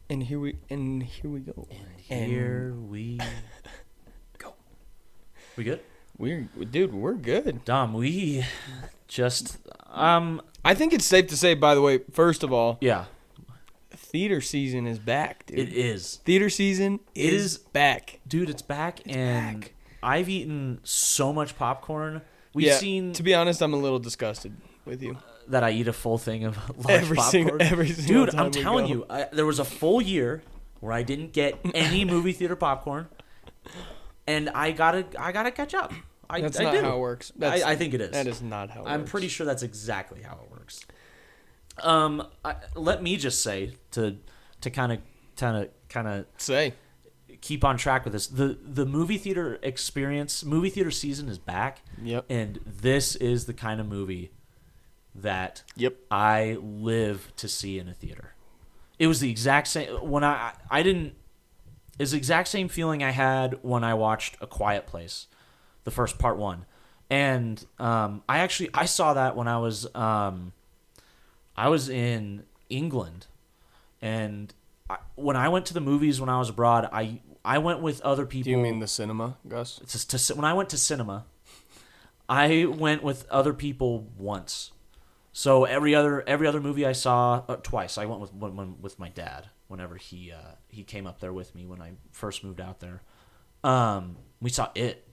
And here we go. And here we go. We good? We're good. Dom, we just I think it's safe to say, by the way, first of all, yeah, theater season is back, dude. it is. Theater season is back. Dude, it's back and back. I've eaten so much popcorn. We've Yeah, seen to be honest, I'm a little disgusted with you. that I eat a full thing of large popcorn. Every single Dude, time I'm we telling go. you, there was a full year where I didn't get any movie theater popcorn, and I gotta catch up. That's I not do. how it works. I think it is. That is not how it works. I'm pretty sure that's exactly how it works. Let me just say to kind of Say. keep on track with this. The movie theater season is back. Yep. And this is the kind of movie that Yep. I live to see in a theater. It was the exact same when I didn't. It's the exact same feeling I had when I watched A Quiet Place, the first part one, and I saw that when I was in England, and when I went to the movies when I was abroad, I went with other people. Do you mean the cinema, Gus? When I went to cinema, I went with other people once. So every other movie I saw twice. I went with my dad whenever he came up there with me when I first moved out there. We saw It,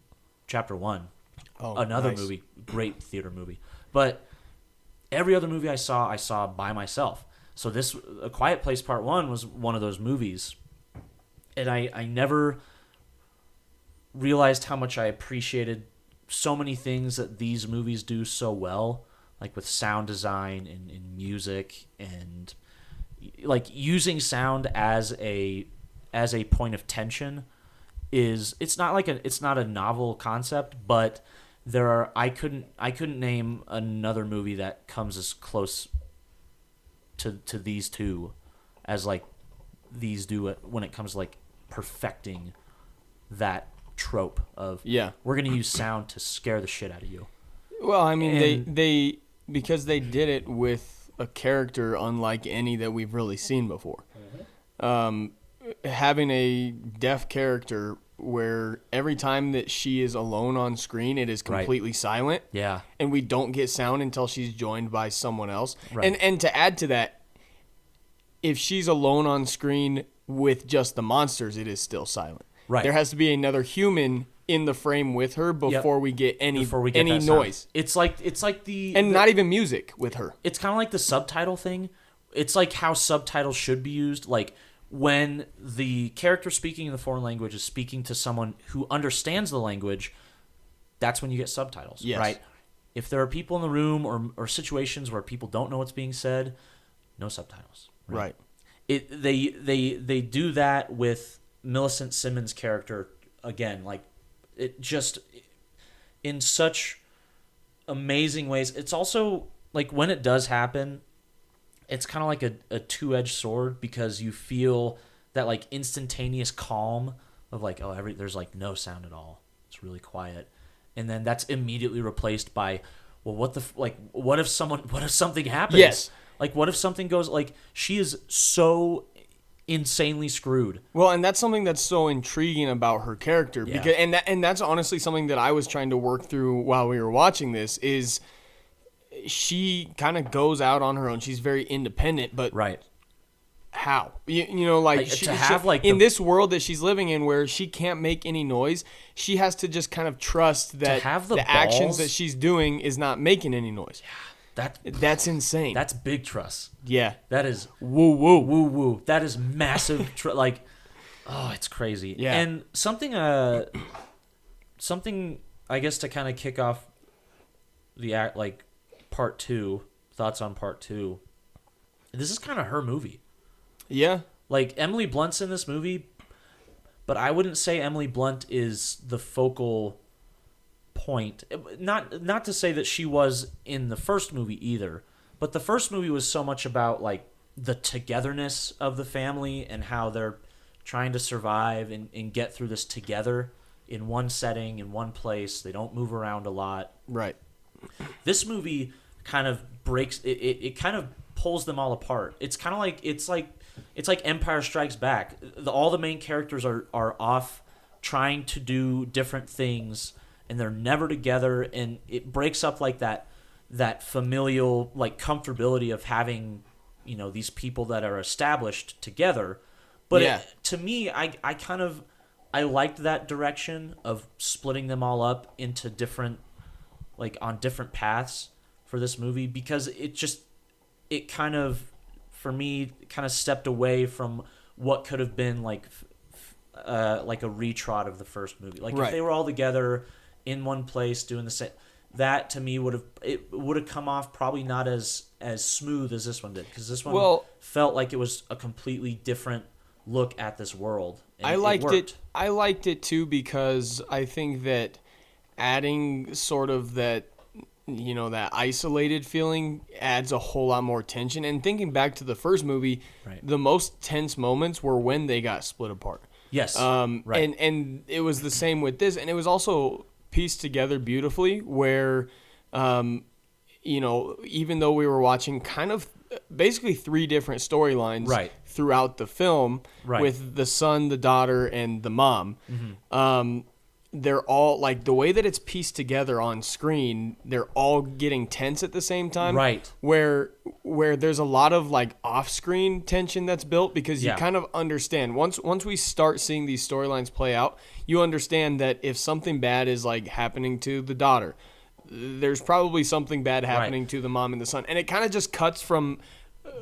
Chapter 1. Oh, Another nice. movie, great theater movie. But every other movie I saw by myself. So this A Quiet Place Part 1 was one of those movies. And I never realized how much I appreciated so many things that these movies do so well, like with sound design and music and like using sound as a point of tension it's not a novel concept, but I couldn't name another movie that comes as close to these two as like these do it when it comes to like perfecting that trope of we're gonna use sound to scare the shit out of you. Well, I mean, they because they did it with a character unlike any that we've really seen before. Having a deaf character where every time that she is alone on screen, it is completely silent. Yeah. And we don't get sound until she's joined by someone else. Right. And to add to that, if she's alone on screen with just the monsters, it is still silent. Right. There has to be another human in the frame with her before we get any that noise. sound. It's like Not even music with her. It's kind of like the subtitle thing. It's like how subtitles should be used. Like when the character speaking in the foreign language is speaking to someone who understands the language, that's when you get subtitles, Yes. right? If there are people in the room or situations where people don't know what's being said, no subtitles. Right. They do that with Millicent Simmons' character again, like it just in such amazing ways. It's also like when it does happen, it's kind of like a two-edged sword because you feel that like instantaneous calm of like there's like no sound at all. It's really quiet, and then that's immediately replaced by well, what if something happens? Yes. Like what if something goes like she is so insanely screwed. Well, and that's something that's so intriguing about her character because and that's honestly something that I was trying to work through while we were watching this is she kind of goes out on her own. She's very independent, but how? You know, like in this world that she's living in where she can't make any noise, she has to just kind of trust that the actions that she's doing is not making any noise. That's insane. That's big trust. Yeah. That is woo. That is massive. It's crazy. Yeah. And something I guess to kind of kick off the act, like part 2, thoughts on part 2. This is kind of her movie. Yeah. Like Emily Blunt's in this movie, but I wouldn't say Emily Blunt is the focal point. Not to say that she was in the first movie either, but the first movie was so much about like the togetherness of the family and how they're trying to survive and get through this together in one setting, in one place. They don't move around a lot. Right. This movie kind of breaks it kind of pulls them all apart. It's kind of like it's like Empire Strikes Back. All the main characters are off trying to do different things, and they're never together, and it breaks up like that familial like comfortability of having, you know, these people that are established together. But to me, I liked that direction of splitting them all up into different, like on different paths for this movie, because it kind of, for me, kind of stepped away from what could have been like a retrot of the first movie. Like if they were all together in one place doing the same, that to me would have come off probably not as smooth as this one did, because this one felt like it was a completely different look at this world. I liked it. I liked it too, because I think that adding sort of that, you know, that isolated feeling adds a whole lot more tension. And thinking back to the first movie, the most tense moments were when they got split apart. Yes. And it was the same with this, and it was also pieced together beautifully where, you know, even though we were watching kind of basically three different storylines throughout the film with the son, the daughter, and the mom, they're all, like, the way that it's pieced together on screen, they're all getting tense at the same time. Where there's a lot of, like, off-screen tension that's built, because you kind of understand. Once we start seeing these storylines play out, you understand that if something bad is, like, happening to the daughter, there's probably something bad happening to the mom and the son. And it kind of just cuts from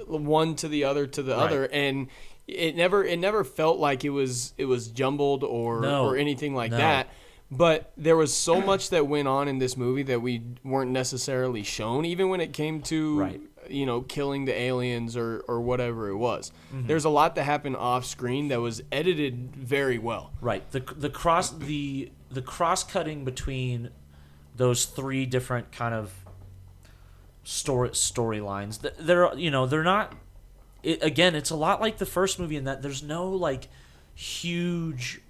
one to the other to the other, and it never felt like it was jumbled or anything like that. But there was so much that went on in this movie that we weren't necessarily shown, even when it came to you know, killing the aliens or whatever it was. There's a lot that happened off screen that was edited very well. The cross cutting between those three different kind of storylines. They're not. Again, it's a lot like the first movie in that there's no like huge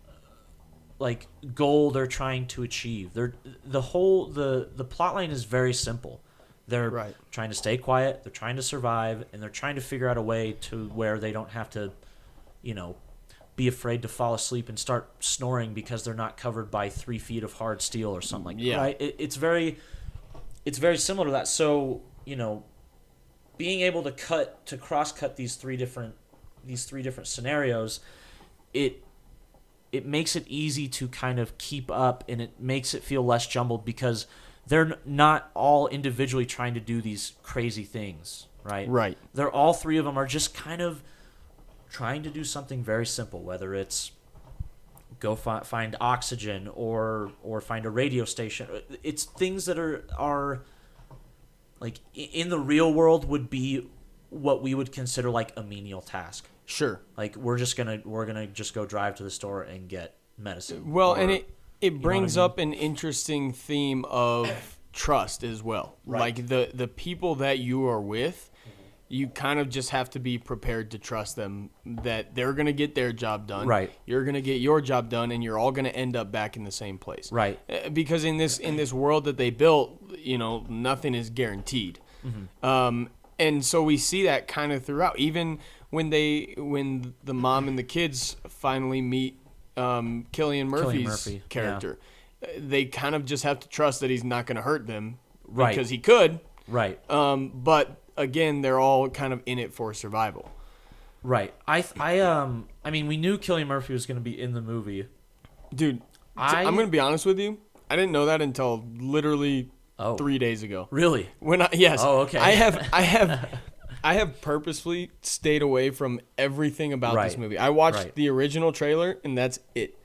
like goal they're trying to achieve. The plot line is very simple. They're trying to stay quiet, they're trying to survive, and they're trying to figure out a way to where they don't have to, you know, be afraid to fall asleep and start snoring because they're not covered by 3 feet of hard steel or something like that. Right? It's very similar to that. So, you know, being able to cross cut these three different scenarios, it makes it easy to kind of keep up, and it makes it feel less jumbled, because they're not all individually trying to do these crazy things, right? They're all three of them are just kind of trying to do something very simple, whether it's go find oxygen or find a radio station. It's things that are like in the real world would be what we would consider like a menial task. Sure. Like we're gonna just go drive to the store and get medicine. Well, and it brings up an interesting theme of trust as well. Like the people that you are with, you kind of just have to be prepared to trust them that they're going to get their job done. You're going to get your job done, and you're all going to end up back in the same place. Because in this world that they built, you know, nothing is guaranteed. And so we see that kind of throughout. Even when the mom and the kids finally meet Cillian Murphy's character, they kind of just have to trust that he's not going to hurt them because he could. But again, they're all kind of in it for survival. I mean, we knew Cillian Murphy was going to be in the movie. Dude, I'm going to be honest with you. I didn't know that until literally 3 days ago. Really? Yes. Oh, okay. I have purposefully stayed away from everything about this movie. I watched the original trailer, and that's it.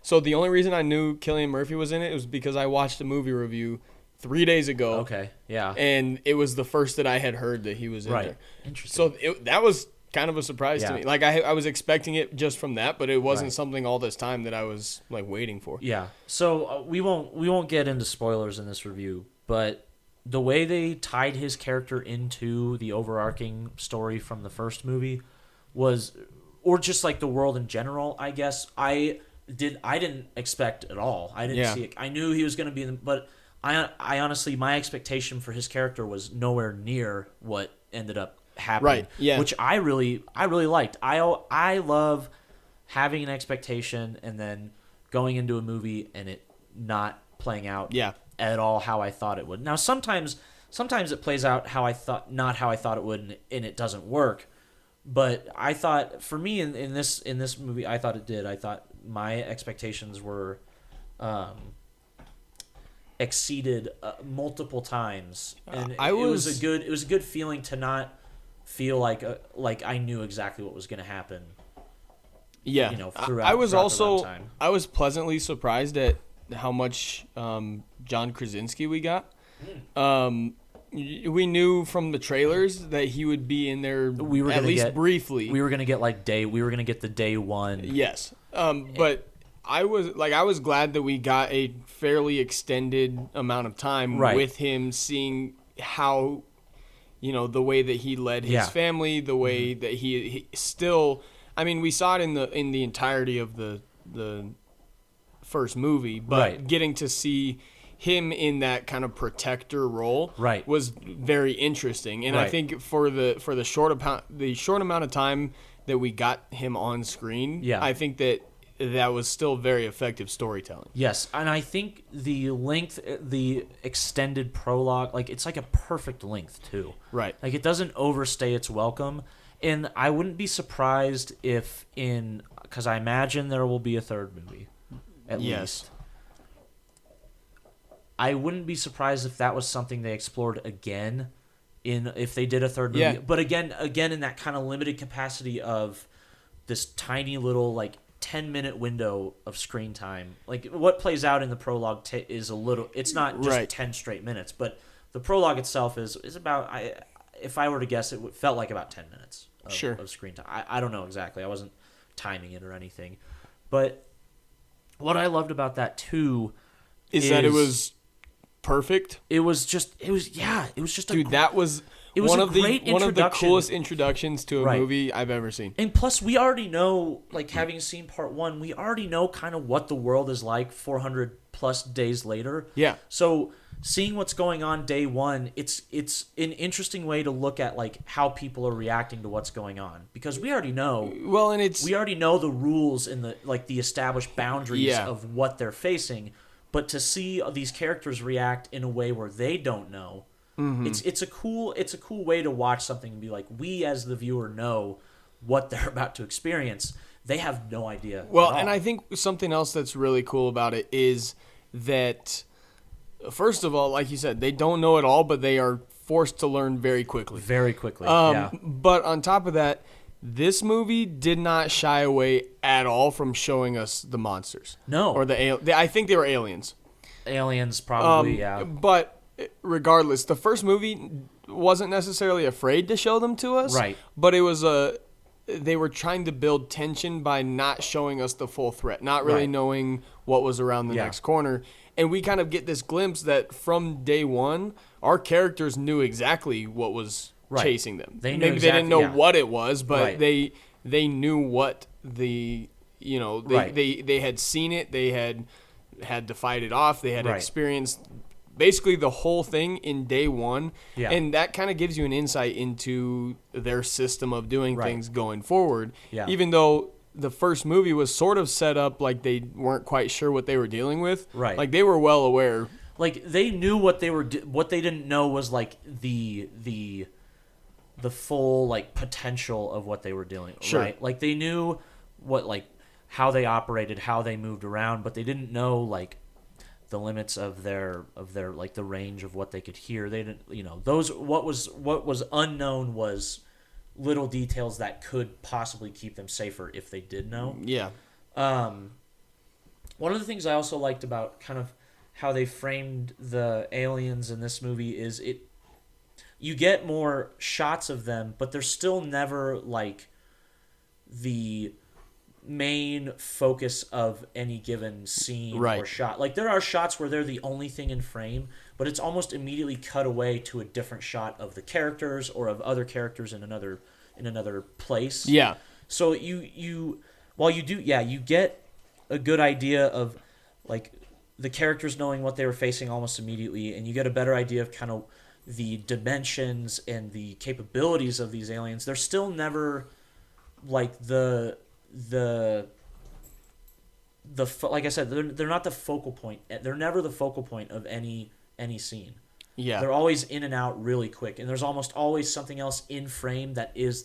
So the only reason I knew Cillian Murphy was in it was because I watched a movie review 3 days ago. Okay, yeah. And it was the first that I had heard that he was in there. Interesting. So that was kind of a surprise to me. Like I was expecting it just from that, but it wasn't something all this time that I was like waiting for. Yeah. So we won't get into spoilers in this review, but the way they tied his character into the overarching story from the first movie was, or just like the world in general, I guess I didn't expect at all. I didn't see it. I knew he was going to be in, but I honestly, my expectation for his character was nowhere near what ended up happen. Right. Yeah. Which I really liked. I love having an expectation and then going into a movie and it not playing out at all how I thought it would. Now sometimes it plays out not how I thought it would, and it doesn't work. But I thought, for me in this movie, I thought it did. I thought my expectations were exceeded multiple times, and it was a good feeling to not feel like I knew exactly what was going to happen. Yeah, throughout. I was pleasantly surprised at how much John Krasinski we got. We knew from the trailers that he would be in there at least briefly. We were gonna get the day one. Yes, but I was glad that we got a fairly extended amount of time with him, seeing how, the way that he led his family, the way that he still. I mean, we saw it in the entirety of the first movie, but getting to see him in that kind of protector role was very interesting, and I think for the short amount of time that we got him on screen, I think that was still very effective storytelling. Yes, and I think the extended prologue, it's like a perfect length too. Right. Like, it doesn't overstay its welcome, and I wouldn't be surprised if because I imagine there will be a third movie, at least. I wouldn't be surprised if that was something they explored again if they did a third movie. Yeah. But again in that kind of limited capacity of this tiny little 10-minute window of screen time. Like, what plays out in the prologue is a little, it's not just 10 straight minutes, but the prologue itself is about, if I were to guess, it felt like about 10 minutes of screen time. I don't know exactly. I wasn't timing it or anything. But what I loved about that too is that it was perfect. It was just dude, that was one of the coolest introductions to a movie I've ever seen. And plus, we already know, having seen part one, we already know kind of what the world is like 400 plus days later. Yeah. So seeing what's going on day one, it's an interesting way to look at how people are reacting to what's going on, because we already know. Well, and we already know the rules and the established boundaries of what they're facing. But to see these characters react in a way where they don't know, it's a cool way to watch something and be like, we as the viewer know what they're about to experience. They have no idea. Well, and I think something else that's really cool about it is that, first of all, like you said, they don't know it all, but they are forced to learn very quickly. Very quickly. But on top of that, this movie did not shy away at all from showing us the monsters. No. Or I think they were aliens. Aliens, probably, yeah. But regardless, the first movie wasn't necessarily afraid to show them to us. Right. But it was they were trying to build tension by not showing us the full threat, not really knowing what was around the next corner. And we kind of get this glimpse that from day one, our characters knew exactly what was chasing them. Maybe they didn't know what it was, but they knew what they had seen it, they had to fight it off, they had experienced basically the whole thing in day one, and that kind of gives you an insight into their system of doing things going forward. Even though the first movie was sort of set up like they weren't quite sure what they were dealing with, like they were well aware. Like, they knew what they were. What they didn't know was the full potential of what they were dealing with. Right? Like, they knew what how they operated, how they moved around, but they didn't know the limits of their the range of what they could hear. They didn't, those what was unknown was little details that could possibly keep them safer if they did know. Yeah. One of the things I also liked about kind of how they framed the aliens in this movie is you get more shots of them, but they're still never the main focus of any given scene or shot. There are shots where they're the only thing in frame, but it's almost immediately cut away to a different shot of the characters or of other characters in another place. Yeah. So you get a good idea of the characters knowing what they were facing almost immediately, and you get a better idea of kind of the dimensions and the capabilities of these aliens, they're still never like like I said, they're not the focal point. They're never the focal point of any scene. Yeah. They're always in and out really quick, and there's almost always something else in frame that is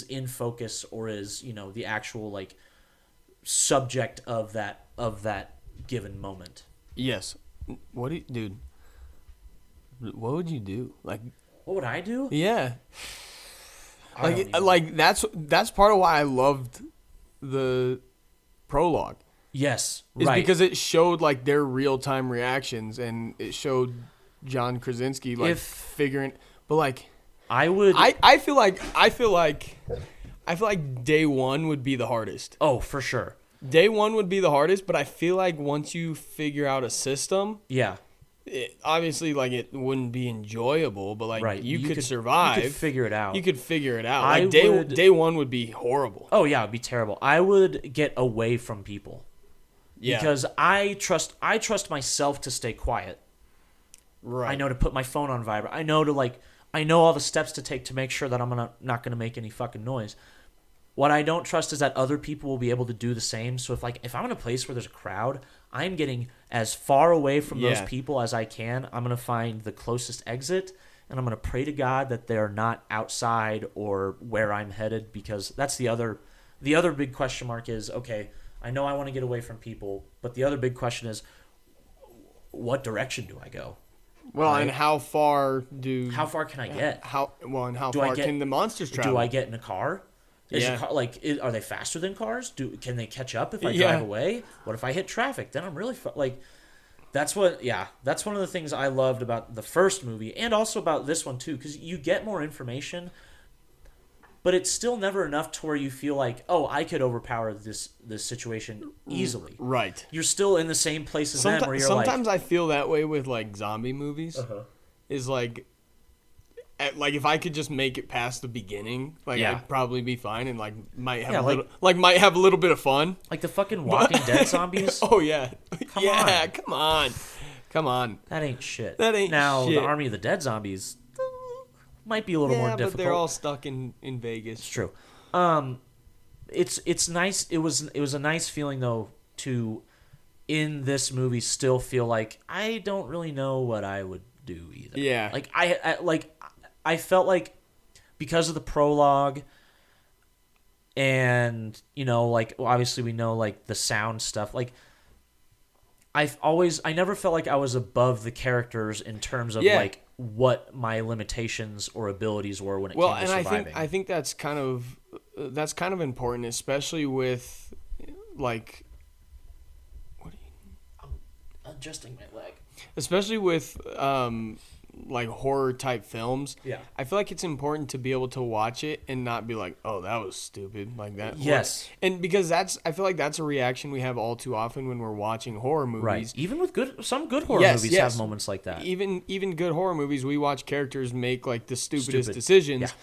in focus, or is, you know, the actual like subject of that given moment. Yes. What do you, dude? What would you do? Like, what would I do? Yeah. Like that's part of why I loved the prologue. Yes, is right. because it showed like their real time reactions, and it showed John Krasinski like figuring. But like, I feel like day one would be the hardest. Oh, for sure. Day one would be the hardest, but I feel like once you figure out a system, obviously like it wouldn't be enjoyable, but like you could survive. You could figure it out. Like day one would be horrible. Oh yeah, it'd be terrible. I would get away from people. Yeah. Because I trust myself to stay quiet. Right. I know to put my phone on vibrate. I know all the steps to take to make sure that I'm not gonna make any fucking noise. What I don't trust is that other people will be able to do the same. So if I'm in a place where there's a crowd, I'm getting as far away from those people as I can. I'm gonna find the closest exit, and I'm gonna pray to God that they're not outside or where I'm headed, because that's the other big question mark is, okay, I know I want to get away from people, but the other big question is, what direction do I go? Well, right? And how far can I get? How far can the monsters travel? Do I get in a car? Are they faster than cars? Can they catch up if I drive away? What if I hit traffic? Then I'm really that's one of the things I loved about the first movie, and also about this one too, because you get more information, but it's still never enough to where you feel like, oh, I could overpower this situation easily. Right. You're still in the same place as them, where you're sometimes I feel that way with like zombie movies. Is like if I could just make it past the beginning, I'd probably be fine, and might have a little bit of fun. Like the fucking Walking Dead zombies. Oh yeah, come on. That ain't shit. Now the Army of the Dead zombies might be a little more difficult. But they're all stuck in Vegas. It's true. It's nice. It was a nice feeling though to, in this movie, still feel like I don't really know what I would do either. Yeah. I felt like, because of the prologue, and obviously we know the sound stuff, I never felt like I was above the characters in terms of what my limitations or abilities were when it came to surviving. I think that's kind of important, especially with I'm adjusting my leg. Especially with horror type films. Yeah. I feel like it's important to be able to watch it and not be like, oh, that was stupid, like that. Yes. And because I feel like that's a reaction we have all too often when we're watching horror movies. Right. Even with some good horror movies have moments like that. Even good horror movies, we watch characters make the stupidest decisions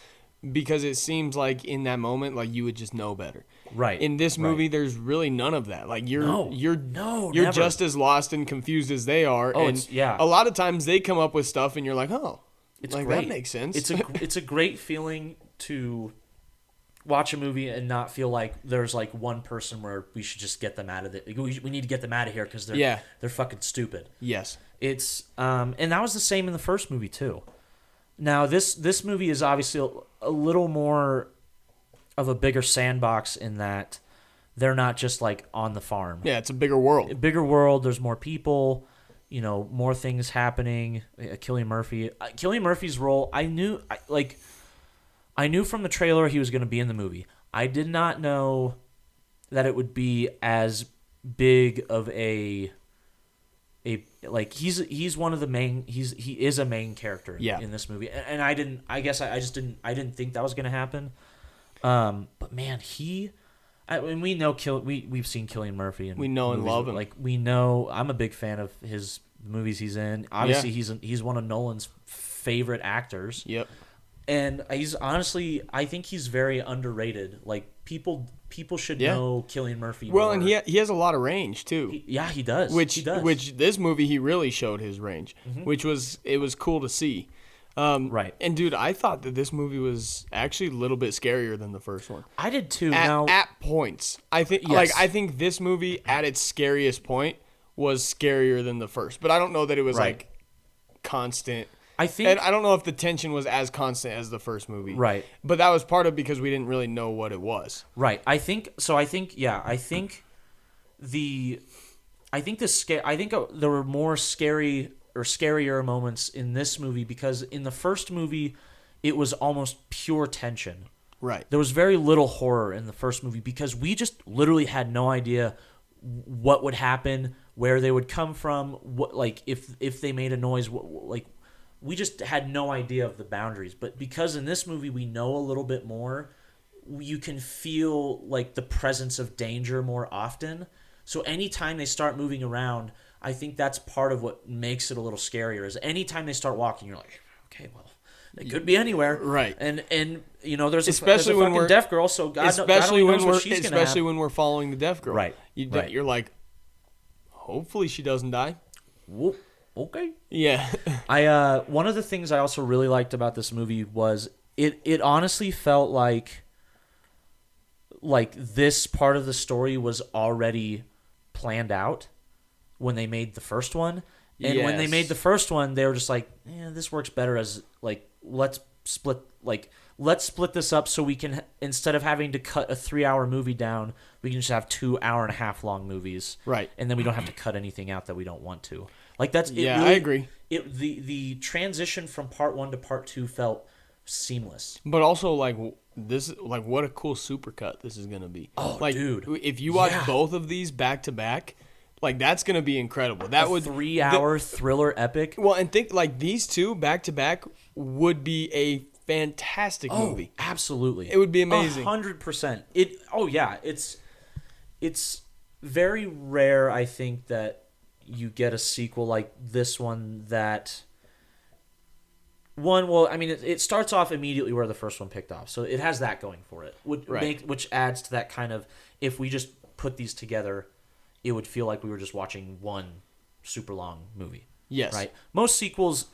because it seems like in that moment you would just know better. Right. In this movie, there's really none of that. You're never. just as lost and confused as they are. Oh, and a lot of times they come up with stuff and you're like, oh, it's great. That makes sense. It's a great feeling to watch a movie and not feel like there's one person where we should just get them out of it. We need to get them out of here because they're fucking stupid. Yes. It's and that was the same in the first movie too. Now this movie is obviously a little more of a bigger sandbox in that they're not just on the farm. Yeah, it's a bigger world. There's more people, more things happening. Cillian Murphy's role, I knew from the trailer he was going to be in the movie. I did not know that it would be as big of he's one of the main, he is a main character in this movie. And I didn't think that was going to happen. But man, we know we've seen Cillian Murphy, and we know and love him. We know, I'm a big fan of his movies he's in. Obviously, he's one of Nolan's favorite actors. Yep. And he's honestly, I think he's very underrated. Like people should know Cillian Murphy. Well, more. and he has a lot of range too. He does. Which this movie he really showed his range, which was cool to see. Right. And dude, I thought that this movie was actually a little bit scarier than the first one. I did too. At points, I think I think this movie at its scariest point was scarier than the first, but I don't know that it was like constant. And I don't know if the tension was as constant as the first there was part of because we didn't really know what it was. Right. I think there were more scarier moments in this movie because in the first movie it was almost pure tension. Right. There was very little horror in the first movie because we just literally had no idea what would happen, where they would come from, what, like if they made a noise, we just had no idea of the boundaries. But because in this movie we know a little bit more, you can feel like the presence of danger more often. So anytime they start moving around, I think that's part of what makes it a little scarier. Is anytime they start walking, you're like, okay, well, they could be anywhere, right? And you know, there's a fucking we're deaf girl, so God knows what she's gonna have. Especially when we're following the deaf girl, right? You're like, hopefully she doesn't die. Whoop. Okay. Yeah. One of the things I also really liked about this movie was it honestly felt like this part of the story was already planned out when they made the first one. And when they made the first one, they were just like, this works better as let's split this up so we can, instead of having to cut a 3-hour movie down, we can just have 2 hour-and-a-half long movies. Right. And then we don't have to cut anything out that we don't want to. I agree. The transition from part 1 to part 2 felt seamless. But also what a cool supercut this is gonna be. Oh, dude! If you watch both of these back to back, that's gonna be incredible. That would 3-hour thriller epic. Well, and think these two back to back would be a fantastic movie. Absolutely, it would be amazing. 100%. It's very rare, I think, that you get a sequel like this one it starts off immediately where the first one picked off, so it has that going for it, which adds to that kind of, if we just put these together, it would feel like we were just watching one super long movie. Yes. Right? Most sequels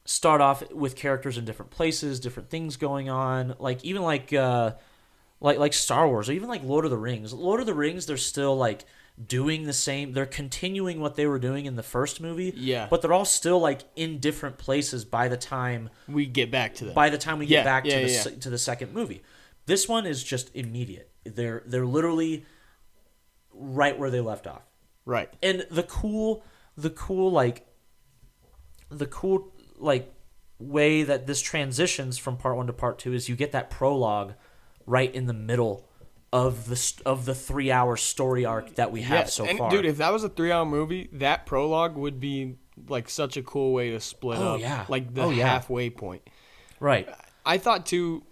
start off with characters in different places, different things going on, even Star Wars, or even Lord of the Rings. Lord of the Rings, they're still doing the same. They're continuing what they were doing in the first movie. Yeah. But they're all still in different places by the time we get back to them. By the time we get back to the second movie. This one is just immediate. They're literally right where they left off. Right. And the cool way that this transitions from part 1 to part 2 is you get that prologue right in the middle of the 3-hour story arc that we have so far. Dude, if that was a 3-hour movie, that prologue would be such a cool way to split up. Yeah. Halfway point. Right. I thought too,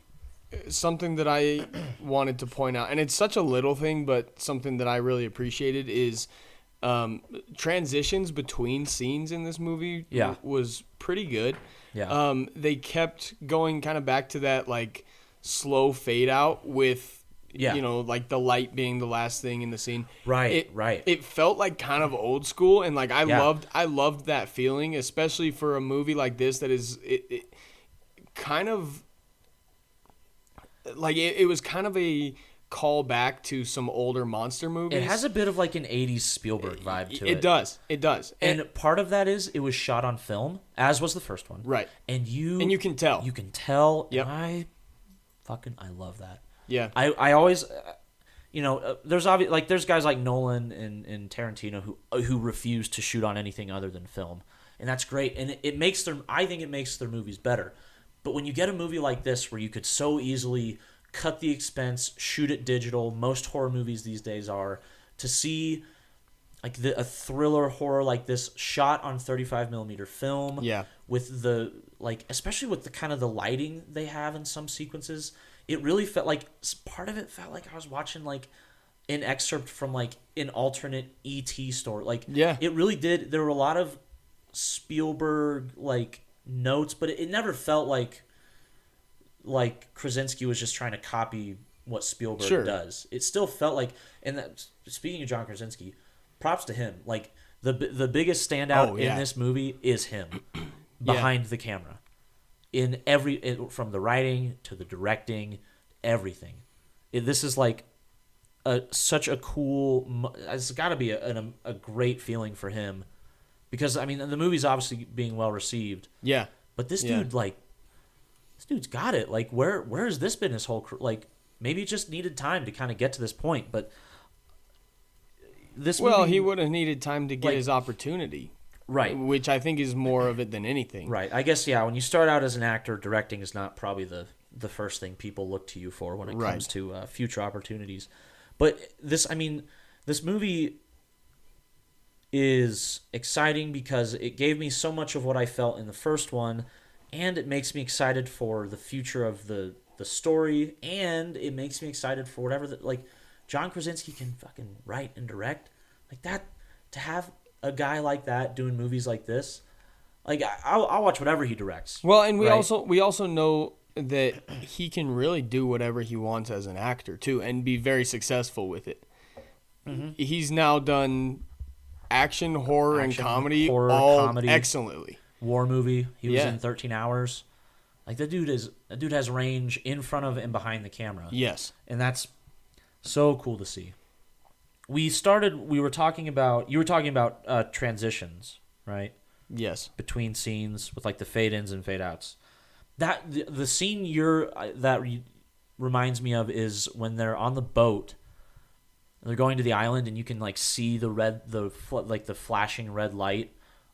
something that I wanted to point out, and it's such a little thing, but something that I really appreciated is transitions between scenes in this movie was pretty good. Yeah. They kept going kind of back to that slow fade out with the light being the last thing in the scene. Right. It felt kind of old school, and I loved that feeling, especially for a movie like this that is it kind of it was kind of a call back to some older monster movies. It has a bit of an 80s Spielberg vibe to it. It does. And part of that is it was shot on film, as was the first one. Right. And you can tell. You can tell. Yep. And I love that. Yeah. I always, there's guys like Nolan and Tarantino who refuse to shoot on anything other than film, and that's great. And I think it makes their movies better. But when you get a movie like this where you could so easily cut the expense, shoot it digital, most horror movies these days are, to see a thriller horror like this shot on 35mm film, with the especially with the kind of the lighting they have in some sequences. It really felt part of it felt like I was watching an excerpt from an alternate E.T. story. It really did. There were a lot of Spielberg notes, but it never felt like like Krasinski was just trying to copy what Spielberg Sure. does. It still felt like, and that, speaking of John Krasinski, props to him. Like the biggest standout in this movie is him behind the camera. In from the writing to the directing, everything. This is like such a cool. It's got to be a great feeling for him, because I mean the movie's obviously being well received. Yeah. But this dude, like, this dude's got it. Like, where has this been his whole career? Like, maybe it just needed time to kind of get to this point. But this movie, he would have needed time to get his opportunity. Right. Which I think is more of it than anything. Right. I guess, yeah, when you start out as an actor, directing is not probably the first thing people look to you for when it comes to future opportunities. But this movie is exciting because it gave me so much of what I felt in the first one, and it makes me excited for the future of the story, and it makes me excited for whatever like John Krasinski can fucking write and direct like that. To have a guy like that doing movies like this, like I'll watch whatever he directs. Well, and we also know that he can really do whatever he wants as an actor too, and be very successful with it. Mm-hmm. He's now done action, horror, and comedy comedy excellently. War movie. He was in 13 Hours. Like that dude has range in front of and behind the camera. Yes. And that's so cool to see. You were talking about transitions, right? Yes. Between scenes with like the fade ins and fade outs. That the scene reminds me of is when they're on the boat. They're going to the island, and you can like see the flashing red light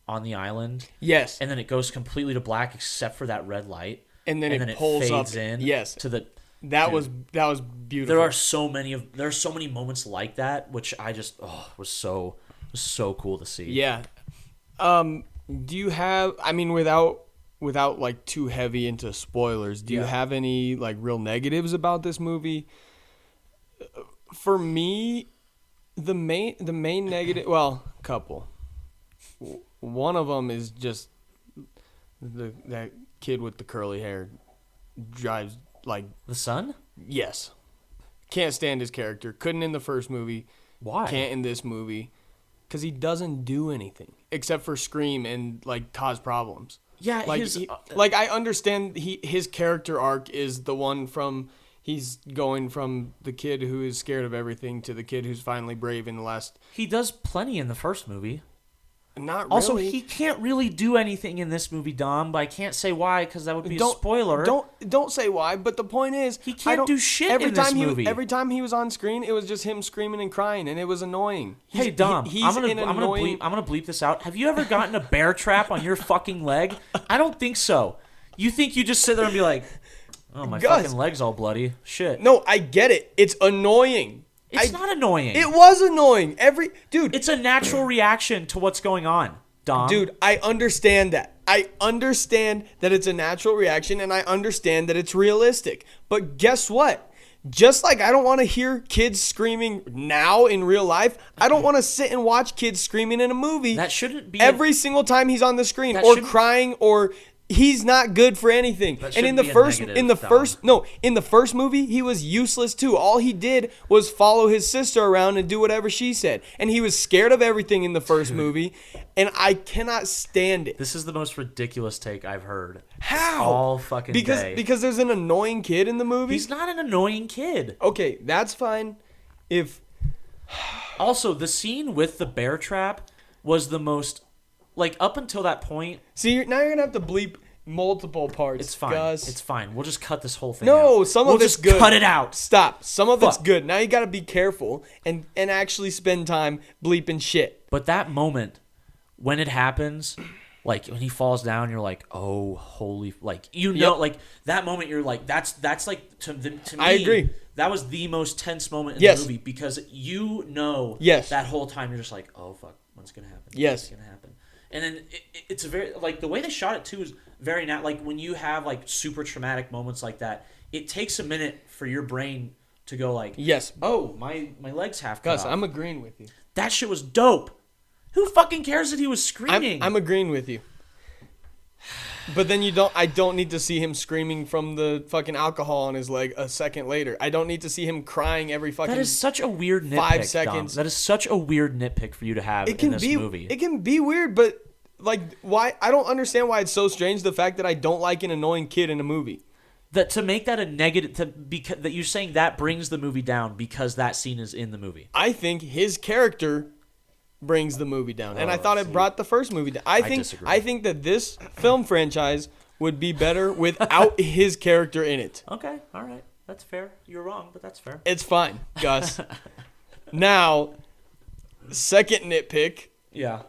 on the island. Yes. And then it goes completely to black except for that red light. And then it pulls fades up in. Yes. To the that was beautiful. There are so many moments like that, which I just was so cool to see. Yeah. Do you have? I mean, without like too heavy into spoilers, do you have any like real negatives about this movie? For me, the main negative, well, couple. One of them is just that kid with the curly hair drives like the son. Yes, can't stand his character. Couldn't in the first movie. Why? Can't in this movie, because he doesn't do anything except for scream and like cause problems. Yeah, like I understand his character arc is the one from. He's going from the kid who is scared of everything to the kid who's finally brave in the last... He does plenty in the first movie. Not really. Also, he can't really do anything in this movie, Dom, but I can't say why because that would be a spoiler. Don't say why, but the point is... He can't do shit in this movie. Every time he was on screen, it was just him screaming and crying, and it was annoying. Hey, Dom, I'm gonna bleep this out. Have you ever gotten a bear trap on your fucking leg? I don't think so. You think you just sit there and be like... Oh, my fucking leg's all bloody. Shit. No, I get it. It's annoying. It's not annoying. It was annoying. Dude. It's a natural reaction to what's going on, Dom. Dude, I understand that. I understand that it's a natural reaction, and I understand that it's realistic. But guess what? Just like I don't want to hear kids screaming now in real life, I don't want to sit and watch kids screaming in a movie. That shouldn't be every single time he's on the screen or crying or... He's not good for anything. And in the first movie, he was useless too. All he did was follow his sister around and do whatever she said. And he was scared of everything in the first movie. And I cannot stand it. This is the most ridiculous take I've heard. How? All fucking day. Because there's an annoying kid in the movie? He's not an annoying kid. Okay, that's fine. Also, the scene with the bear trap was the most... Like, up until that point... See, now you're going to have to bleep multiple parts, It's fine. Gus. It's fine. We'll just cut this whole thing out. No, some of it's good. We'll just cut it out. Stop. Some of it's good. Now you got to be careful and actually spend time bleeping shit. But that moment, when it happens, like, when he falls down, you're like, oh, holy... Like, like, that moment, you're like, that's like, to me... I agree. That was the most tense moment in the movie because that whole time you're just like, oh, fuck, what's going to happen? Yes. What's going to happen? And then it's a very, like, the way they shot it, too, is very, like, when you have, like, super traumatic moments like that, it takes a minute for your brain to go, like, yes, oh, my leg's half cut off. I'm agreeing with you. That shit was dope. Who fucking cares that he was screaming? I'm agreeing with you. But then I don't need to see him screaming from the fucking alcohol on his leg a second later. I don't need to see him crying every fucking That is such a weird nitpick, 5 seconds. Dom. That is such a weird nitpick for you to have in this movie. It can be weird, but like, why? I don't understand why it's so strange, the fact that I don't like an annoying kid in a movie. That to make that a negative, that you're saying that brings the movie down because that scene is in the movie. I think his character brings the movie down, and I thought it brought the first movie down. I think that this film franchise would be better without his character in it. Okay, all right, that's fair. You're wrong, but that's fair. It's fine, Gus. Now, second nitpick. Yeah.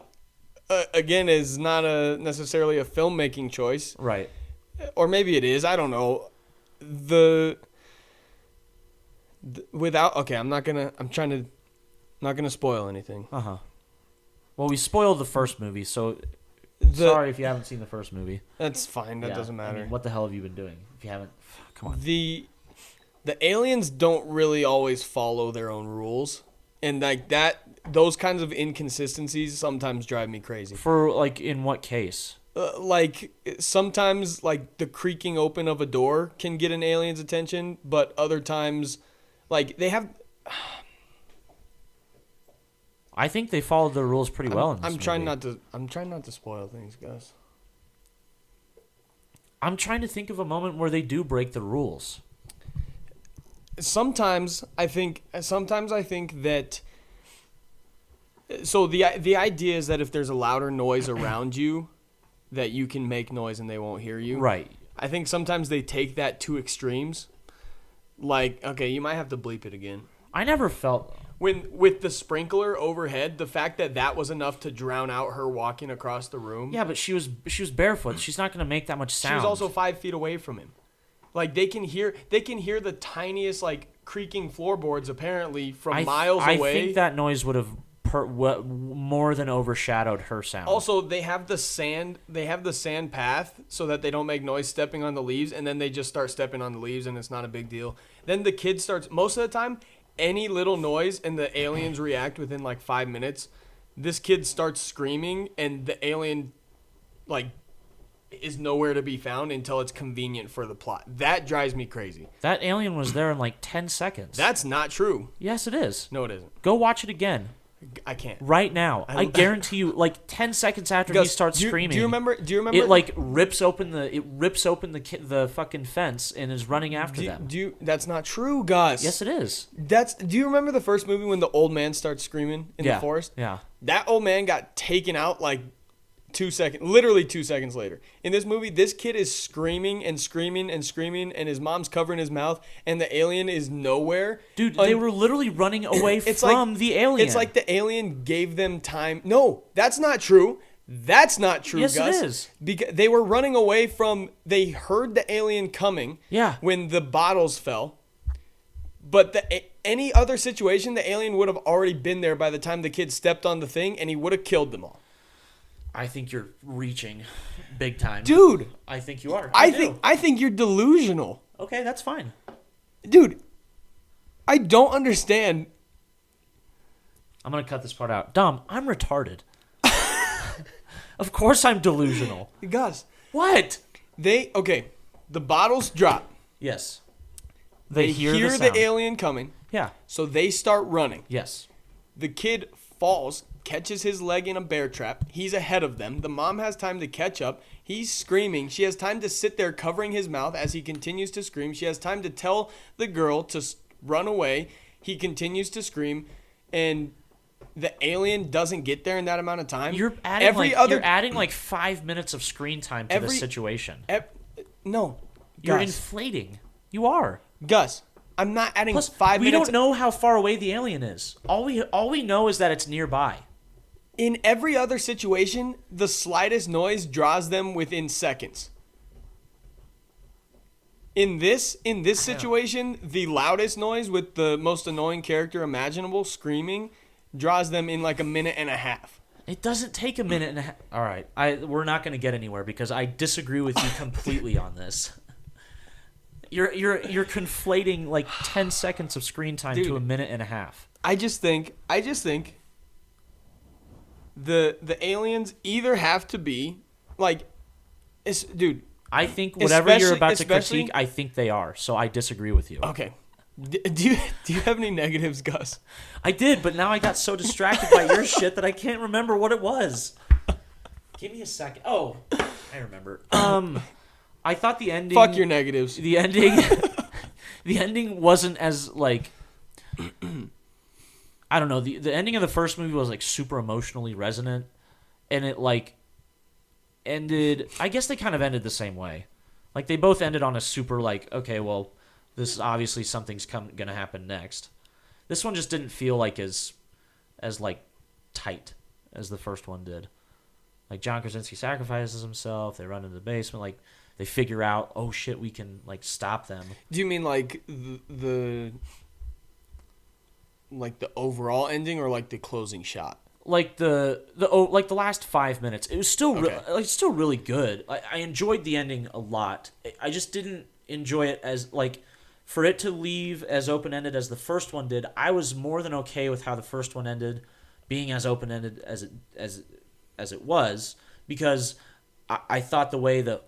Again, is not necessarily a filmmaking choice. Right. Or maybe it is. I don't know. I'm not gonna spoil anything. Well, we spoiled the first movie, so sorry if you haven't seen the first movie. That's fine. That doesn't matter. I mean, what the hell have you been doing? If you haven't, come on. The aliens don't really always follow their own rules, and like that, those kinds of inconsistencies sometimes drive me crazy. For like, in what case? Like sometimes, like the creaking open of a door can get an alien's attention, but other times, like they have. I think they followed the rules pretty well in this movie. I'm trying not to spoil things, Gus. I'm trying to think of a moment where they do break the rules. Sometimes I think that. So the idea is that if there's a louder noise around you, that you can make noise and they won't hear you. Right. I think sometimes they take that to extremes. Like, okay, you might have to bleep it again. I never felt... With the sprinkler overhead, the fact that was enough to drown out her walking across the room. Yeah, but she was barefoot. She's not going to make that much sound. She was also 5 feet away from him. Like, they can hear the tiniest, like, creaking floorboards, apparently, from miles away. I think that noise would have... more than overshadowed her sound. Also, they have the sand path so that they don't make noise stepping on the leaves, and then they just start stepping on the leaves and it's not a big deal. Then the kid starts, most of the time, any little noise and the aliens react within like 5 minutes. This kid starts screaming and the alien like is nowhere to be found until it's convenient for the plot. That drives me crazy. That alien was there in like 10 seconds. That's not true. Yes, it is. No, it isn't. Go watch it again. I can't. Right now. I guarantee you, like 10 seconds after Gus, he starts screaming. Do you remember? It like rips open the fucking fence and is running after them. That's not true, Gus. Yes, it is. Do you remember the first movie when the old man starts screaming in the forest? Yeah. That old man got taken out like 2 seconds, literally 2 seconds later. In this movie, this kid is screaming and screaming and screaming, and his mom's covering his mouth, and the alien is nowhere. Dude, they were literally running away from the alien. It's like the alien gave them time. No, that's not true. That's not true, yes, Gus. Yes, it is. Because they were running away from... They heard the alien coming when the bottles fell. But any other situation, the alien would have already been there by the time the kid stepped on the thing, and he would have killed them all. I think you're reaching big time. Dude. I think you are. I think you're delusional. Okay, that's fine. Dude, I don't understand. I'm going to cut this part out. Dom, I'm retarded. Of course I'm delusional. Gus. What? The bottles drop. Yes. They hear the alien coming. Yeah. So they start running. Yes. The kid falls, catches his leg in a bear trap. He's ahead of them. The mom has time to catch up. He's screaming. She has time to sit there covering his mouth as he continues to scream. She has time to tell the girl to run away. He continues to scream, and the alien doesn't get there in that amount of time. You're adding like 5 minutes of screen time to the situation. No. You're Gus. Inflating. You are. Gus, I'm not adding Plus, 5 minutes. We don't know how far away the alien is. All we know is that it's nearby. In every other situation, the slightest noise draws them within seconds. In this situation, the loudest noise with the most annoying character imaginable screaming draws them in like a minute and a half. It doesn't take a minute and a half. All right, we're not going to get anywhere because I disagree with you completely on this. You're conflating like 10 seconds of screen time to a minute and a half. I just think the aliens either have to be like Dude, I think whatever you're about to especially- critique, I think they are. So I disagree with you. okay. Do you have any negatives, Gus? I did, but now I got so distracted by your shit that I can't remember what it was. Give me a second. Oh, I remember. I thought the ending. Fuck your negatives. The ending. The ending wasn't as like. I don't know. The ending of the first movie was like super emotionally resonant, and it like ended. I guess they kind of ended the same way. Like they both ended on a super like, okay, well, this is obviously something's gonna happen next. This one just didn't feel like as like tight as the first one did. Like John Krasinski sacrifices himself. They run into the basement. Like they figure out, oh shit, we can like stop them. Do you mean like the overall ending or like the closing shot? Like the last 5 minutes, it was still still really good. I enjoyed the ending a lot. I just didn't enjoy it as like. For it to leave as open-ended as the first one did, I was more than okay with how the first one ended, being as open-ended as it was, because I thought the way the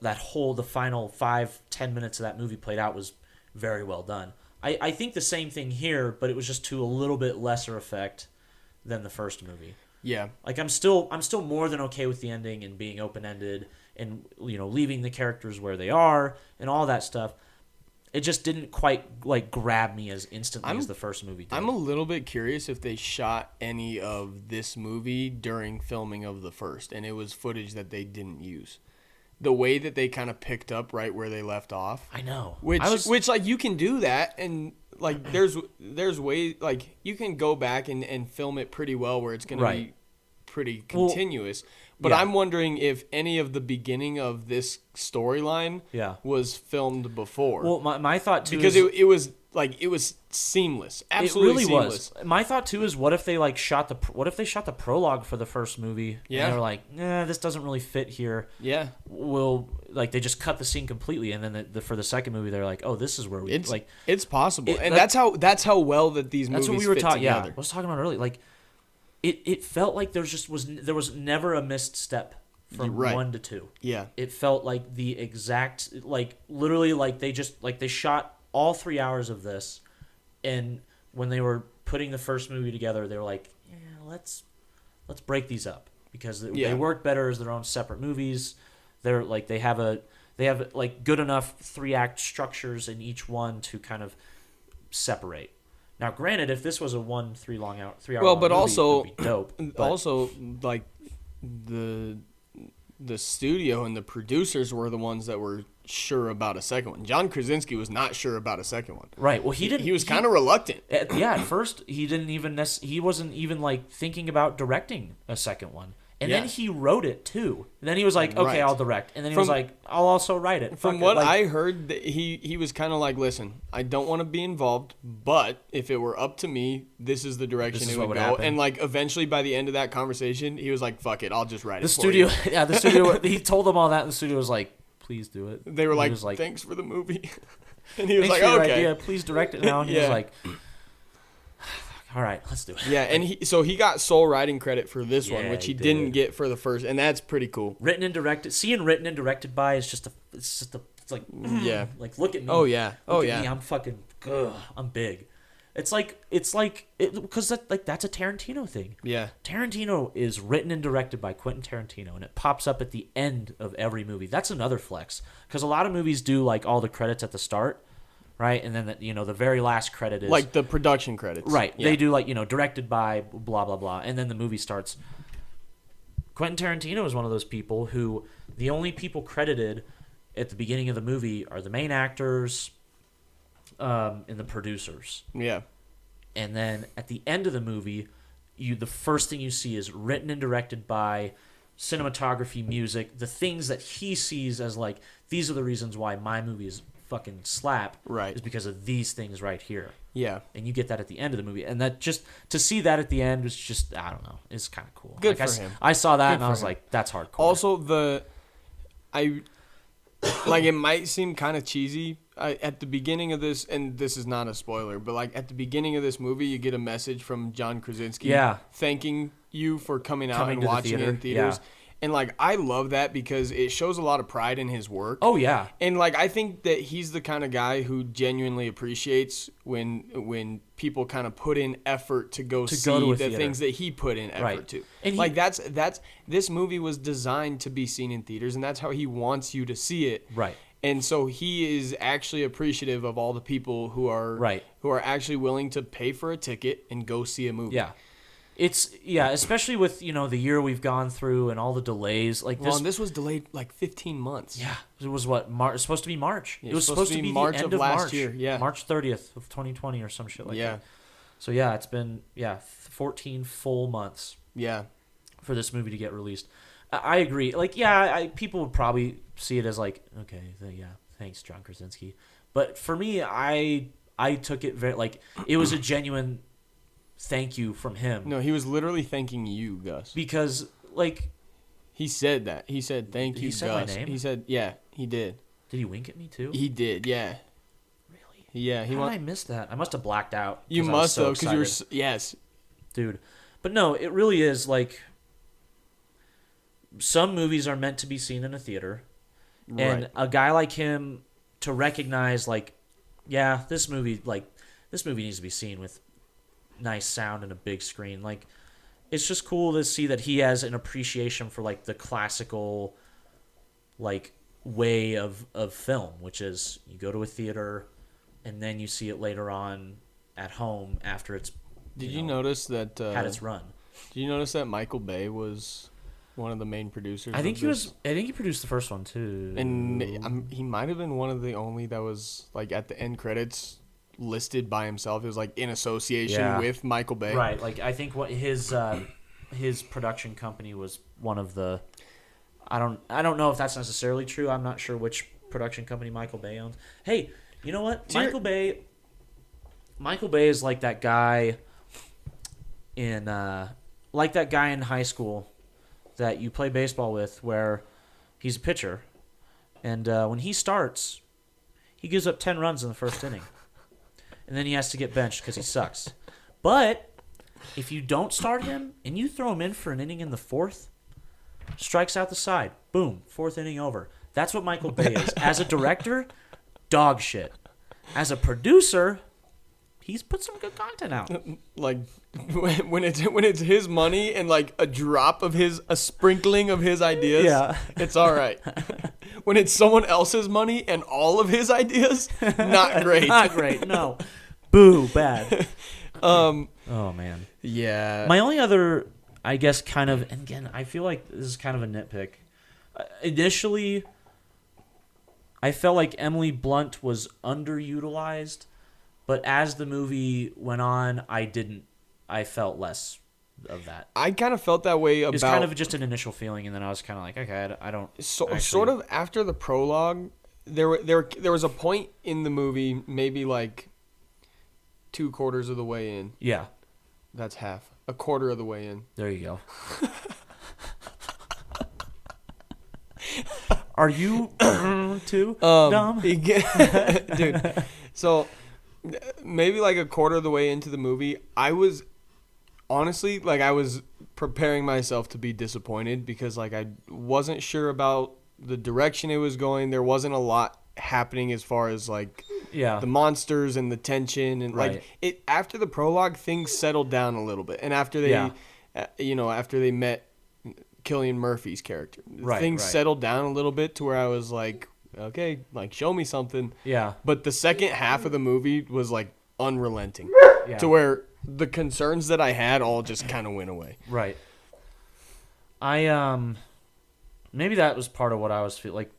final 5-10 minutes of that movie played out was very well done. I think the same thing here, but it was just to a little bit lesser effect than the first movie. Yeah. Like I'm still more than okay with the ending and being open-ended and leaving the characters where they are and all that stuff. It just didn't quite like grab me as instantly as the first movie did. I'm a little bit curious if they shot any of this movie during filming of the first, and it was footage that they didn't use. The way that they kind of picked up right where they left off. I know. Which like you can do that, and like there's ways like you can go back and film it pretty well where it's going to be pretty continuous. But I'm wondering if any of the beginning of this storyline was filmed before. Well, my thought too because it was seamless, absolutely seamless. Was. My thought too is what if they shot the prologue for the first movie? Yeah, and they're like, nah, this doesn't really fit here. Yeah, they just cut the scene completely, and then for the second movie they're like, oh, this is where we it's possible, and that's how well that these movies. That's what we were talking. Yeah, I was talking about earlier, like. It felt like there was never a missed step from 1 to 2. Yeah. It felt like the exact literally they shot all 3 hours of this, and when they were putting the first movie together, they were like, yeah, let's break these up because they work better as their own separate movies. They're like they have good enough 3-act structures in each one to kind of separate. Now, granted, if this was a 3 hour but movie, also, it would be dope. But also, like the studio and the producers were the ones that were sure about a second one. John Krasinski was not sure about a second one. Right. Well, he was kind of reluctant. At first, he wasn't even like thinking about directing a second one. And then he wrote it too. And then he was like, "Okay, I'll direct." And then he was like, "I'll also write it." From what I heard, he was kind of like, "Listen, I don't want to be involved, but if it were up to me, this is the direction it would go." Happen. And like eventually, by the end of that conversation, he was like, "Fuck it, I'll just write it." The studio. He told them all that, and the studio was like, "Please do it." They were like, "Thanks for the movie," and he was like, "Okay, idea. Please direct it now." And he was like. All right, let's do it. Yeah, and he got sole writing credit for this one, which he didn't get for the first, and that's pretty cool. Written and directed by is just like look at me. Oh yeah, look at me. I'm fucking I'm big. It's because that's a Tarantino thing. Yeah, Tarantino is written and directed by Quentin Tarantino, and it pops up at the end of every movie. That's another flex because a lot of movies do like all the credits at the start. Right, and then the very last credit is like the production credits. Right, they do directed by blah blah blah, and then the movie starts. Quentin Tarantino is one of those people who the only people credited at the beginning of the movie are the main actors, and the producers. Yeah, and then at the end of the movie, the first thing you see is written and directed by, cinematography, music, the things that he sees as like these are the reasons why my movie is fucking slap, right, is because of these things right here. Yeah, and you get that at the end of the movie, and that just to see that at the end was just I don't know, it's kind of cool. Good for him. I saw that and I was like, that's hardcore. Also, it might seem kind of cheesy at the beginning of this, and this is not a spoiler, but like at the beginning of this movie, you get a message from John Krasinski, thanking you for coming out and watching it in theaters. And, like, I love that because it shows a lot of pride in his work. Oh, yeah. And, like, I think that he's the kind of guy who genuinely appreciates when people kind of put in effort to go see the things that he put in effort to. And like, that's this movie was designed to be seen in theaters, and that's how he wants you to see it. Right. And so he is actually appreciative of all the people who are actually willing to pay for a ticket and go see a movie. Yeah. Especially with, the year we've gone through and all the delays. Like this, and this was delayed like 15 months. Yeah. It was what? It was supposed to be March. Yeah, it was supposed to be March the end of last March. Year. Yeah. March 30th of 2020 or some shit like that. So, yeah, it's been, 14 full months. Yeah. For this movie to get released. I agree. Like, people would probably see it as like, okay, thanks, John Krasinski. But for me, I took it very, like, it was a genuine thank you from him. No, he was literally thanking you, Gus. Because, like... He said that. He said, thank you, Gus. He said my name? He said, yeah, he did. Did he wink at me, too? He did, yeah. Really? Yeah. How did I miss that? I must have blacked out. You must, though, because you were... Yes. Dude. But no, it really is, like... Some movies are meant to be seen in a theater. Right. And a guy like him to recognize, like, this movie needs to be seen with nice sound and a big screen. Like, it's just cool to see that he has an appreciation for, like, the classical, like, way of film, which is you go to a theater and then you see it later on at home after it's Did you notice that had its run. Did you notice that Michael Bay was one of the main producers? I think he produced the first one too. And he might have been one of the only that was, like, at the end credits listed by himself. It was, like, in association with Michael Bay. Right. Like, I think what his production company was one of the... I don't know if that's necessarily true. I'm not sure which production company Michael Bay owns. Hey, you know what? Michael Bay is like that guy in high school that you play baseball with, where he's a pitcher, and when he starts, he gives up 10 runs in the first inning. And then he has to get benched because he sucks. But if you don't start him and you throw him in for an inning in the fourth, strikes out the side. Boom. Fourth inning over. That's what Michael Bay is. As a director, dog shit. As a producer, he's put some good content out. Like, when it's his money and, like, a sprinkling of his ideas, it's all right. When it's someone else's money and all of his ideas, not great. Not great, no. Boo, bad. Oh, man. Yeah. My only other, I guess, kind of, and again, I feel like this is kind of a nitpick. Initially, I felt like Emily Blunt was underutilized, but as the movie went on, I felt less of that. I kind of felt that way about... It was kind of just an initial feeling, and then I was kind of like, okay, I don't... Sort of after the prologue, there was a point in the movie, maybe like 2/4 of the way in. Yeah. That's half. A quarter of the way in. There you go. Are you too dumb? Dude, so maybe like a quarter of the way into the movie, I was honestly, like, I was preparing myself to be disappointed because, like, I wasn't sure about the direction it was going. There wasn't a lot happening as far as, like, the monsters and the tension and like it. After the prologue, things settled down a little bit, and after they after they met Cillian Murphy's character, things settled down a little bit to where I was like, okay, like, show me something. Yeah. But the second half of the movie was, like, unrelenting to where the concerns that I had all just kind of went away. Right. Maybe that was part of what I was feeling like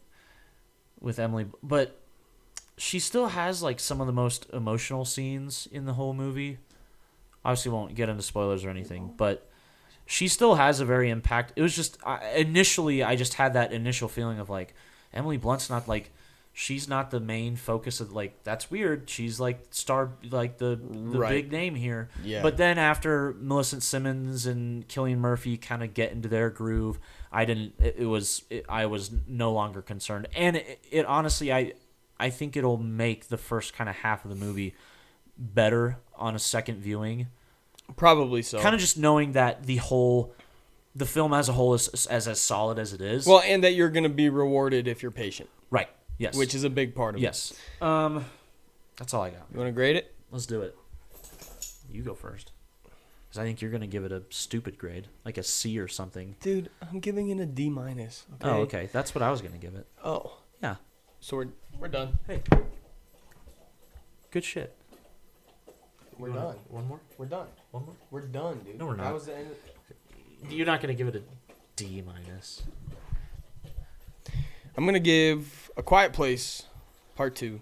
with Emily, but she still has, like, some of the most emotional scenes in the whole movie. Obviously won't get into spoilers or anything, but she still has a very impact. It was just initially I just had that initial feeling of, like, Emily Blunt's not, like, she's not the main focus of, like, that's weird. She's, like, the big name here. Yeah. But then after Millicent Simmons and Cillian Murphy kind of get into their groove, I was no longer concerned. And it honestly, I think it'll make the first kind of half of the movie better on a second viewing. Probably so. Kind of just knowing that the whole the film as a whole is as solid as it is. Well, and that you're going to be rewarded if you're patient. Right. Yes. Which is a big part of it. Yes. That's all I got. You want to grade it? Let's do it. You go first. Because I think you're going to give it a stupid grade, like a C or something. Dude, I'm giving it a D-. Okay? Oh, okay. That's what I was going to give it. Oh. Yeah. So we're done. Hey. Good shit. We're done. One more? We're done. One more? We're done, dude. No, we're not. That was the end You're not going to give it a D-. I'm going to give A Quiet Place Part 2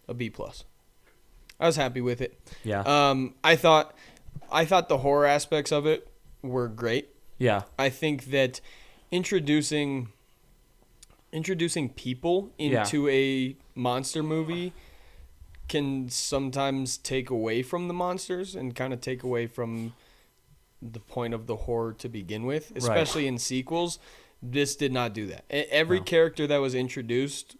a B+. I was happy with it. Yeah. I thought the horror aspects of it were great. Yeah. I think that introducing people into a monster movie can sometimes take away from the monsters and kind of take away from the point of the horror to begin with, especially in sequels. This did not do that. Every character that was introduced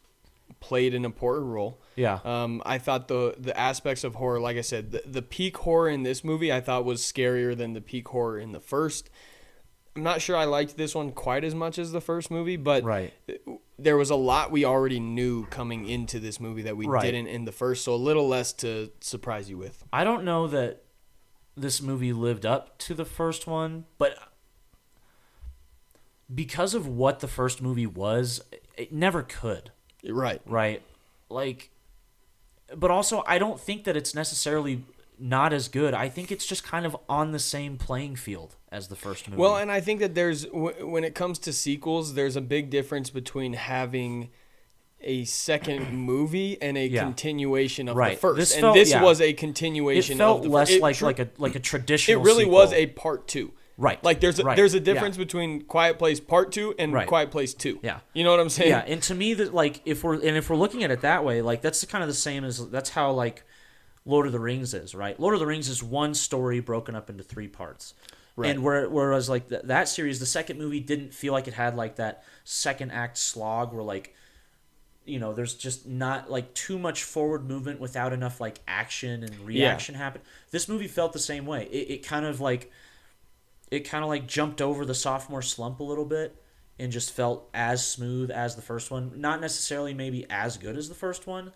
played an important role. Yeah. I thought the aspects of horror, like I said, the peak horror in this movie I thought was scarier than the peak horror in the first. I'm not sure I liked this one quite as much as the first movie, but there was a lot we already knew coming into this movie that we didn't in the first, so a little less to surprise you with. I don't know that this movie lived up to the first one, but because of what the first movie was, it never could. Right. Right. Like, but also I don't think that it's necessarily not as good. I think it's just kind of on the same playing field as the first movie. Well, and I think that when it comes to sequels, there's a big difference between having a second movie and a continuation of the first. This was a continuation. It felt of the less first. like a traditional. It really sequel. was a part 2. Right. Like there's a difference between Quiet Place Part 2 and Quiet Place 2. Yeah. You know what I'm saying? Yeah, and to me that like if we're looking at it that way, like that's kind of the same as that's how like Lord of the Rings is, right? Lord of the Rings is one story broken up into 3 parts. Right. And whereas like that series, the second movie didn't feel like it had like that second act slog where like, you know, there's just not like too much forward movement without enough like action and reaction happen. This movie felt the same way. It kind of like jumped over the sophomore slump a little bit and just felt as smooth as the first one. Not necessarily maybe as good as the first one,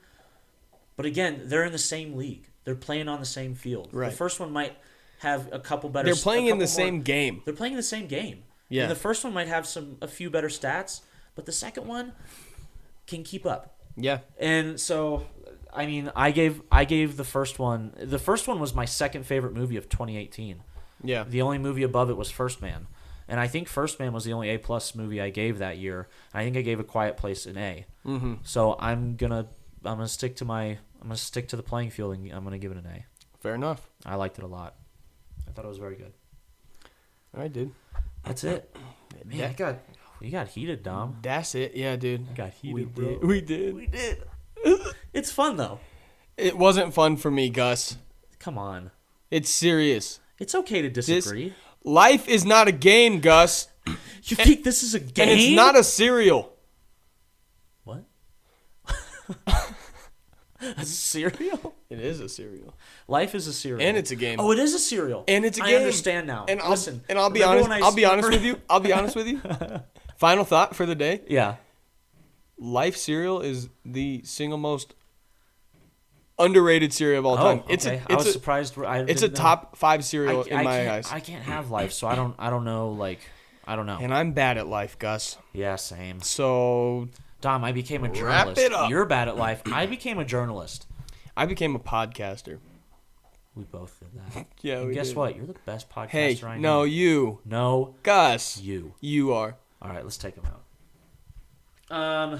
but again, they're in the same league. They're playing on the same field. Right. The first one might have a couple better. They're playing in the same game. They're playing in the same game. Yeah. And the first one might have a few better stats, but the second one can keep up. Yeah. And so, I mean, I gave the first one. The first one was my second favorite movie of 2018. Yeah. The only movie above it was First Man. And I think First Man was the only A+ movie I gave that year. I think I gave A Quiet Place an A. Mm-hmm. So I'm gonna stick to the playing field and I'm gonna give it an A. Fair enough. I liked it a lot. I thought it was very good. I did. That's it. Man, we got heated, Dom. That's it. Yeah, dude. We got heated, We did. It's fun though. It wasn't fun for me, Gus. Come on. It's serious. It's okay to disagree. Life is not a game, Gus. You think this is a game? And it's not a cereal. What? A cereal? It is a cereal. Life is a cereal. And it's a game. Oh, it is a cereal. And it's a game. I understand now. And listen. I'll be honest. I'll be honest with you. I'll be honest with you. Final thought for the day. Yeah. Life cereal is the single most underrated cereal of all time. Okay. I was surprised. It's a top 5 cereal in my eyes. I can't have Life, so I don't know. Like, I don't know. And I'm bad at Life, Gus. Yeah, same. So, Dom, I became a journalist. Wrap it up. You're bad at Life. I became a journalist. I became a podcaster. We both did that. Yeah, and we guess did. what? You're the best podcaster I know. No, you. No, Gus. you. You are. All right, let's take him out.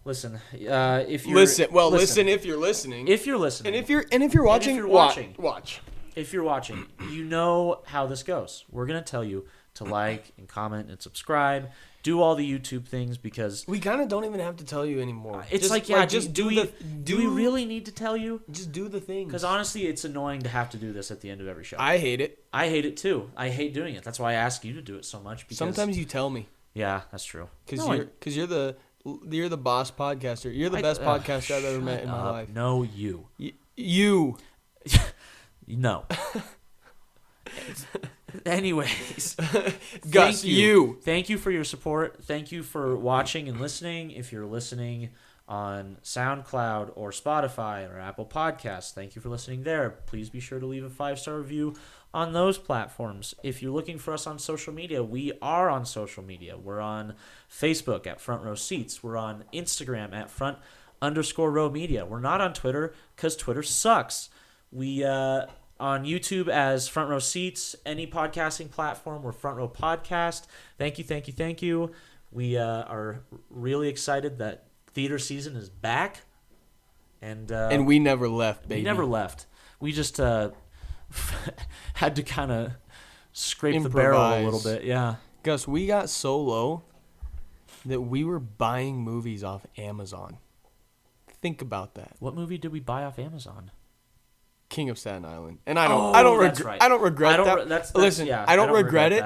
Listen. If you're listen if you're listening. If you're listening, and if you're watching, watch. If you're watching, you know how this goes. We're gonna tell you to like and comment and subscribe. Do all the YouTube things because we kind of don't even have to tell you anymore. It's do we really need to tell you? Just do the things. Because honestly, it's annoying to have to do this at the end of every show. I hate it. I hate it too. I hate doing it. That's why I ask you to do it so much. Because sometimes you tell me. Yeah, that's true. Because you're the boss podcaster. You're the best podcaster I've ever met in my life. No, you. You. No. Anyways, Gus, thank you for your support. Thank you for watching and listening. If you're listening on SoundCloud or Spotify or Apple Podcasts, thank you for listening there. Please be sure to leave a 5-star review on those platforms. If you're looking for us on social media, we are on social media. We're on Facebook at Front Row Seats. We're on Instagram at Front_Row Media. We're not on Twitter because Twitter sucks. We on YouTube as Front Row Seats. Any podcasting platform, we're Front Row Podcast. Thank you. We are really excited that theater season is back. And we never left, baby. We never left. We just had to kind of scrape the barrel a little bit. Yeah. Gus, we got so low that we were buying movies off Amazon. Think about that. What movie did we buy off Amazon? King of Staten Island. And I don't regret that. Listen, I don't regret it.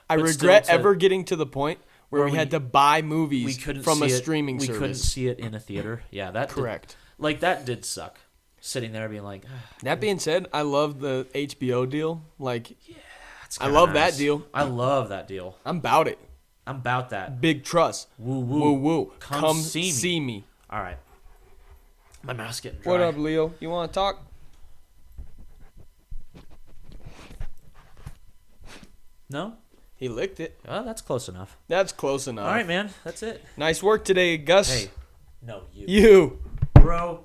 I regret ever getting to the point where we had to buy movies from a streaming service. We couldn't see it in a theater. Yeah, that correct. That did suck. Sitting there being like. That being said, I love the HBO deal. I love that deal. I love that deal. I'm about it. I'm about that. Big trust. Woo woo. Woo woo. Come see me. All right. My mouth's getting dry. What up, Leo? You want to talk? No? He licked it. Oh, that's close enough. That's close enough. All right, man. That's it. Nice work today, Gus. Hey. No, you. You. Bro.